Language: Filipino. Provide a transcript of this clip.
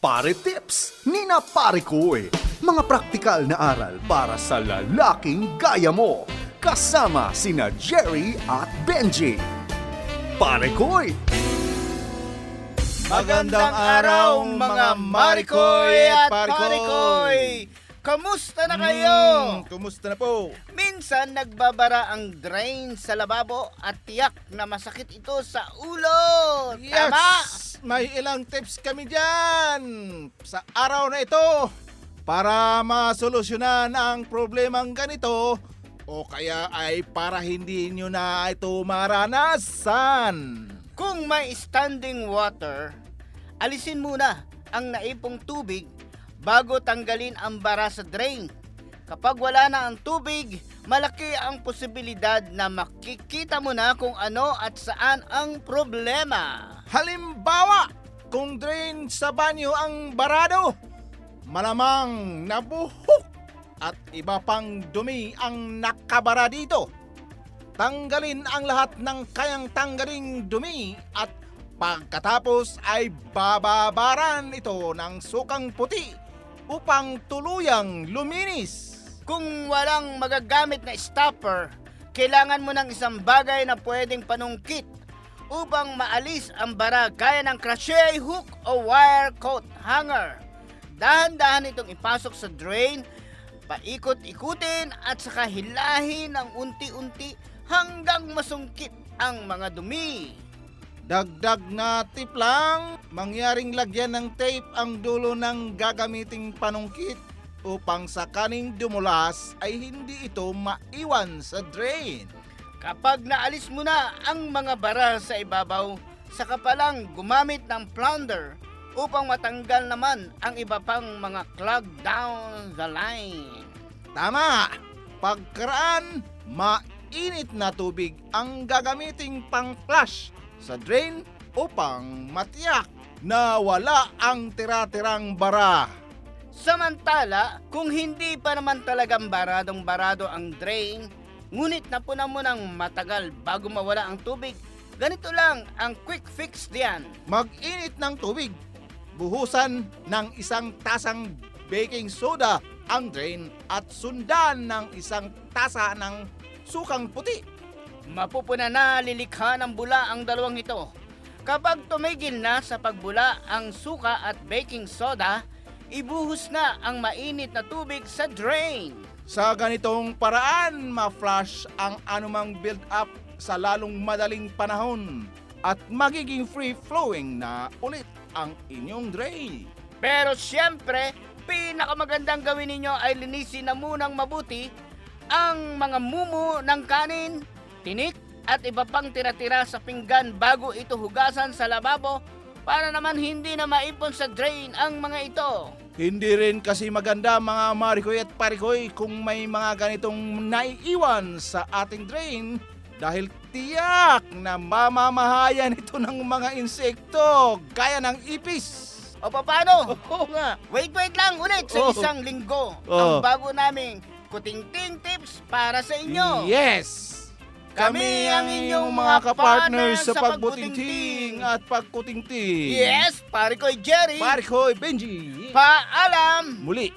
Pare Tips ni na Pare Koy. Mga praktikal na aral para sa lalaking gaya mo. Kasama sina Jerry at Benji. Pare Koy. Magandang araw mga Marikoy at Parikoy! Kamusta na kayo? Kumusta na po? Minsan nagbabara ang drain sa lababo at tiyak na masakit ito sa ulo. Tama? Yes! May ilang tips kami dyan sa araw na ito para masolusyonan ang problemang ganito o kaya ay para hindi nyo na ito maranasan. Kung may standing water, alisin muna ang naipong tubig bago tanggalin ang bara sa drain. Kapag wala na ang tubig, malaki ang posibilidad na makikita mo na kung ano at saan ang problema. Halimbawa, kung drain sa banyo ang barado, malamang nabuhok at iba pang dumi ang nakabara dito. Tanggalin ang lahat ng kayang tanggaling dumi at pagkatapos ay bababaran ito ng sukang puti upang tuluyang luminis. Kung walang magagamit na stopper, kailangan mo ng isang bagay na pwedeng panungkit upang maalis ang bara gaya ng crochet hook o wire coat hanger. Dahan-dahan itong ipasok sa drain, paikot-ikutin at saka hilahin ng unti-unti hanggang masungkit ang mga dumi. Dagdag na tip lang, mangyaring lagyan ng tape ang dulo ng gagamiting panungkit upang sakaling dumulas ay hindi ito maiwan sa drain. Kapag naalis mo na ang mga bara sa ibabaw, saka pa lang gumamit ng plunger upang matanggal naman ang iba pang mga clog down the line. Tama! Pagkaraan, mainit na tubig ang gagamiting pang-flush sa drain upang matiyak na wala ang tira-tirang bara. Samantala, kung hindi pa naman talagang baradong-barado ang drain, ngunit napunan mo ng matagal bago mawala ang tubig, ganito lang ang quick fix diyan. Mag-init ng tubig. Buhusan ng isang tasang baking soda ang drain at sundan ng isang tasa ng sukang puti. Mapupuna na lilikha ng bula ang dalawang ito. Kapag tumigil na sa pagbula ang suka at baking soda, ibuhos na ang mainit na tubig sa drain. Sa ganitong paraan, ma-flush ang anumang build-up sa lalong madaling panahon at magiging free-flowing na ulit ang inyong drain. Pero siyempre, pinakamagandang gawin ninyo ay linisin na munang mabuti ang mga mumu ng kanin, tinik at iba pang tira-tira sa pinggan bago ito hugasan sa lababo para naman hindi na maipon sa drain ang mga ito. Hindi rin kasi maganda mga Marikoy at Parikoy kung may mga ganitong naiiwan sa ating drain dahil tiyak na mamamahayan ito ng mga insekto gaya ng ipis. O paano? Oo nga. Wait lang ulit sa Oh. isang linggo Oh. ang bago naming kutingting tips para sa inyo. Yes! Kami ang inyong mga kapartners sa pagbutingting at pagkutingting. Yes, pare ko Jerry. Parikoy, Benji. Paalam. Muli.